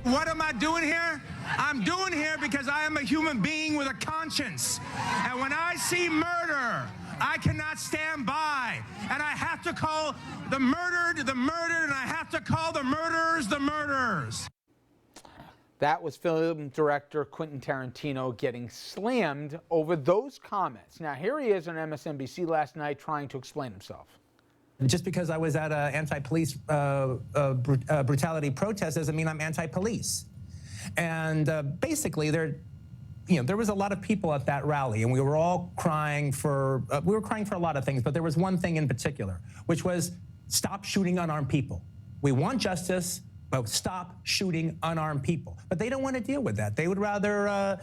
What am I doing here? I'm doing here because I am a human being with a conscience. And when I see murder, I cannot stand by. And I have to call the murdered, and I have to call the murderers the murderers. That was film director Quentin Tarantino getting slammed over those comments. Now, here he is on MSNBC last night trying to explain himself. Just because I was at an anti-police brutality protest doesn't mean I'm anti-police. And basically, there was a lot of people at that rally, and we were all crying for a lot of things, but there was one thing in particular, which was stop shooting unarmed people. We want justice, but stop shooting unarmed people. But they don't want to deal with that. They would rather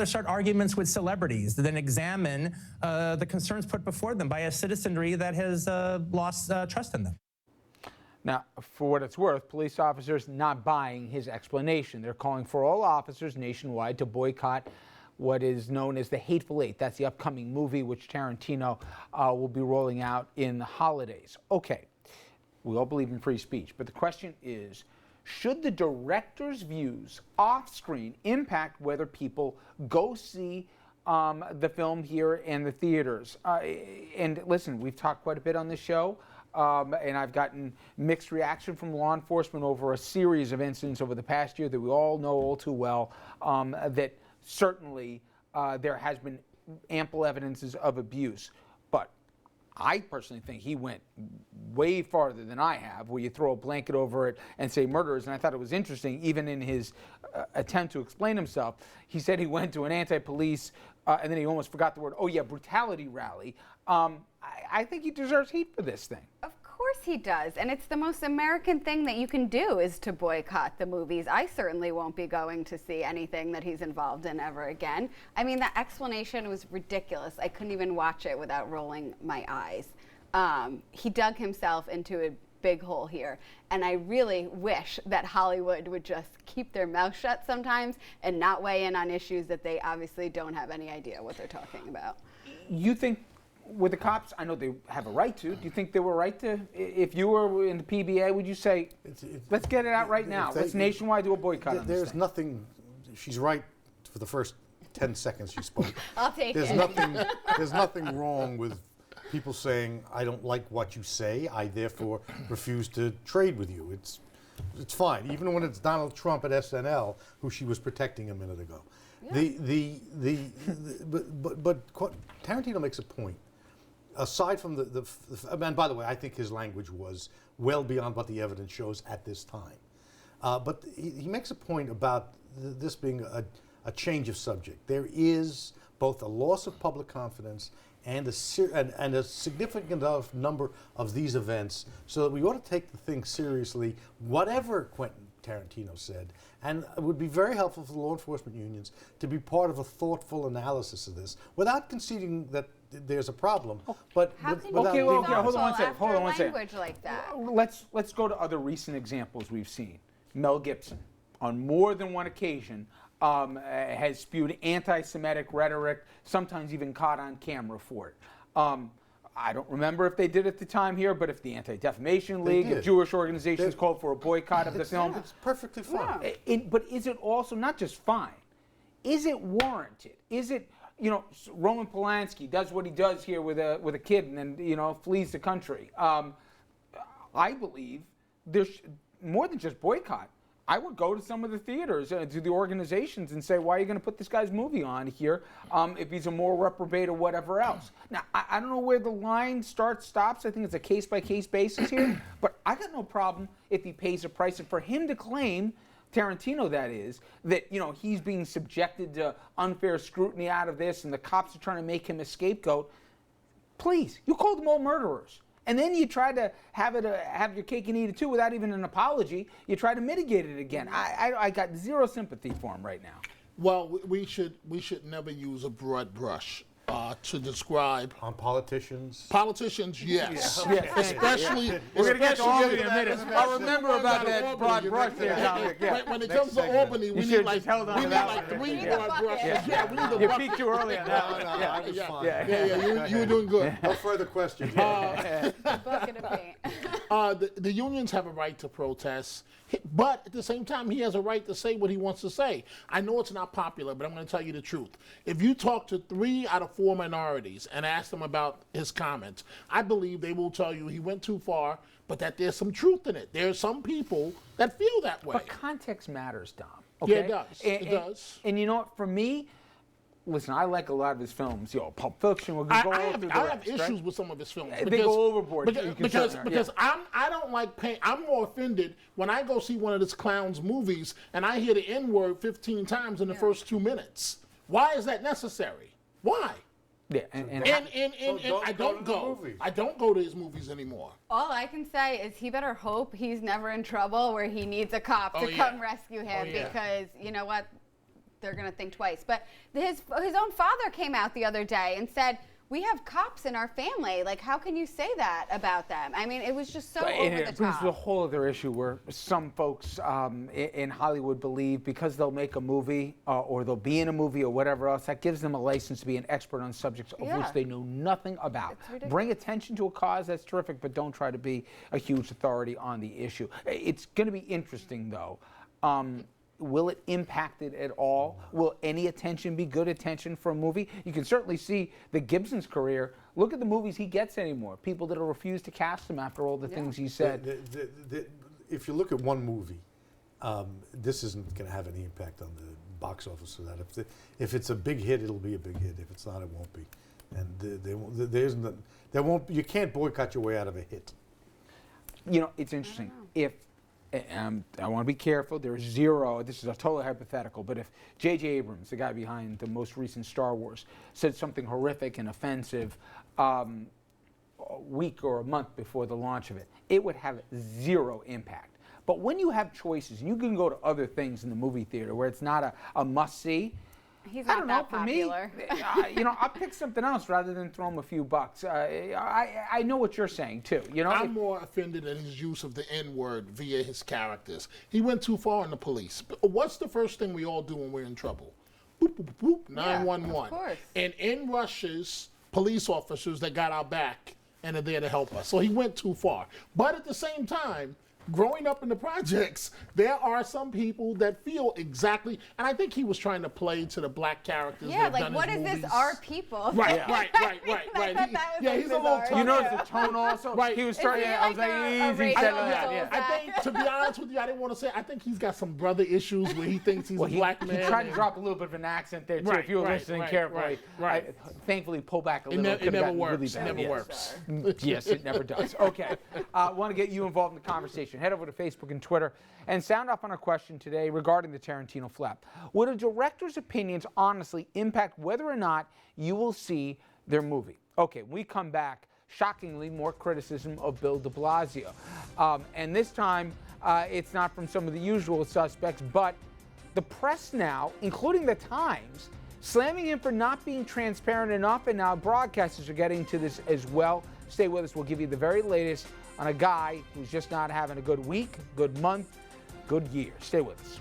start arguments with celebrities than examine the concerns put before them by a citizenry that has lost trust in them. Now, for what it's worth, police officers not buying his explanation. They're calling for all officers nationwide to boycott what is known as the Hateful Eight. That's the upcoming movie which Tarantino will be rolling out in the holidays. Okay. We all believe in free speech, but the question is, should the director's views off-screen impact whether people go see the film here in the theaters? And listen, we've talked quite a bit on this show, and I've gotten mixed reaction from law enforcement over a series of incidents over the past year that we all know all too well, that certainly there has been ample evidences of abuse. But I personally think he went way farther than I have, where you throw a blanket over it and say murderers. And I thought it was interesting, even in his attempt to explain himself, he said he went to an anti-police, and then he almost forgot the word, brutality rally. I think he deserves heat for this thing. Of course he does, and it's the most American thing that you can do is to boycott the movies. I certainly won't be going to see anything that he's involved in ever again. I mean, the explanation was ridiculous. I couldn't even watch it without rolling my eyes. He dug himself into a big hole here, and I really wish that Hollywood would just keep their mouth shut sometimes and not weigh in on issues that they obviously don't have any idea what they're talking about. You think with the cops, I know they have a right to. Do you think they were right to? If you were in the PBA, would you say, let's get it out right now. Let's nationwide do a boycott on this There's thing. nothing, she's right for the first 10 seconds she spoke. I'll take there's it. There's nothing wrong with people saying, I don't like what you say, I therefore refuse to trade with you. It's fine, even when it's Donald Trump at SNL, who she was protecting a minute ago. Yeah. But Tarantino makes a point. Aside from and by the way, I think his language was well beyond what the evidence shows at this time. But he makes a point about this being a change of subject. There is both a loss of public confidence and a significant enough number of these events so that we ought to take the thing seriously, whatever Quentin Tarantino said, and it would be very helpful for the law enforcement unions to be part of a thoughtful analysis of this without conceding that there's a problem. But hold on one second. Language like that. Let's go to other recent examples we've seen. Mel Gibson, on more than one occasion, has spewed anti-Semitic rhetoric, sometimes even caught on camera for it. I don't remember if they did at the time here, but if the Anti-Defamation League, if Jewish organizations called for a boycott of the film. It's perfectly fine. Yeah. But is it also not just fine? Is it warranted? Is it, Roman Polanski does what he does here with a kid and then, flees the country. I believe there's more than just boycott. I would go to some of the theaters, to the organizations, and say, why are you going to put this guy's movie on here if he's a moral reprobate or whatever else? Now, I don't know where the line stops. I think it's a case-by-case basis here. But I got no problem if he pays a price. And for him to claim, Tarantino that is, that he's being subjected to unfair scrutiny out of this and the cops are trying to make him a scapegoat, please, you called them all murderers. And then you try to have your cake and eat it too without even an apology. You try to mitigate it again. I got zero sympathy for him right now. Well, we should never use a broad brush to describe on politicians. Politicians, yes, especially. We're going to get to Albany in a minute. I'll remember about that broad brush there, Dominic. When it comes to Albany, we need like 3 broad brushes. We need you peaked too early on that. No, I was fine. Yeah, you were doing good. No further questions. Bucket of paint. The unions have a right to protest, but at the same time, he has a right to say what he wants to say. I know it's not popular, but I'm going to tell you the truth. If you talk to 3 out of 4 minorities and ask them about his comments, I believe they will tell you he went too far, but that there's some truth in it. There are some people that feel that way. But context matters, Dom. Okay? Yeah, it does. It does. And you know what? For me, listen, I like a lot of his films. Pulp Fiction. We'll go I have rest, issues right? with some of his films. They go overboard. Because I don't like pain. I'm more offended when I go see one of this clown's movies and I hear the N-word 15 times in the first 2 minutes. Why is that necessary? Why? Yeah, And I don't go. I don't go to his movies anymore. All I can say is he better hope he's never in trouble where he needs a cop to come rescue him because you know what? They're going to think twice. But his own father came out the other day and said, we have cops in our family. Like, how can you say that about them? I mean, it was just so over the top. It brings to a whole other issue where some folks in Hollywood believe because they'll make a movie or they'll be in a movie or whatever else, that gives them a license to be an expert on subjects of which they know nothing about. Bring attention to a cause, that's terrific, but don't try to be a huge authority on the issue. It's going to be interesting, though. Will it impact it at all? Will any attention be good attention for a movie? You can certainly see the Gibson's career. Look at the movies he gets anymore. People that will refuse to cast him after all the things he said. If you look at one movie, this isn't going to have any impact on the box office of that. If it's a big hit, it'll be a big hit. If it's not, it won't be. And you can't boycott your way out of a hit. You know, it's interesting. If I want to be careful. There's zero. This is a totally hypothetical. But if J.J. Abrams, the guy behind the most recent Star Wars, said something horrific and offensive a week or a month before the launch of it, it would have zero impact. But when you have choices, and you can go to other things in the movie theater where it's not a must-see, He's not that popular. For me, I'll pick something else rather than throw him a few bucks. I know what you're saying, too. I'm more offended at his use of the N-word via his characters. He went too far in the police. What's the first thing we all do when we're in trouble? Boop, boop, boop, boop, 911. Of course. And in rushes police officers that got our back and are there to help us. So he went too far. But at the same time, growing up in the projects, there are some people that feel exactly, and I think he was trying to play to the black characters. Yeah, that like done what his is movies. this? Our people. Right. He's a little. You notice the tone also? Right. He was trying. I was like, easy. I think, to be honest with you, I didn't want to say. I think he's got some brother issues where he thinks he's a black man. He tried to drop a little bit of an accent there too. If you were listening carefully, thankfully pull back a little. It never works. Really It never works. Yes, it never does. Okay, want to get you involved in the conversation. Head over to Facebook and Twitter and sound off on a question today regarding the Tarantino flap. Would a director's opinions honestly impact whether or not you will see their movie? Okay, when we come back, shockingly, more criticism of Bill de Blasio. And this time, it's not from some of the usual suspects, but the press now, including the Times, slamming him for not being transparent enough, and now broadcasters are getting to this as well. Stay with us. We'll give you the very latest on a guy who's just not having a good week, good month, good year. Stay with us.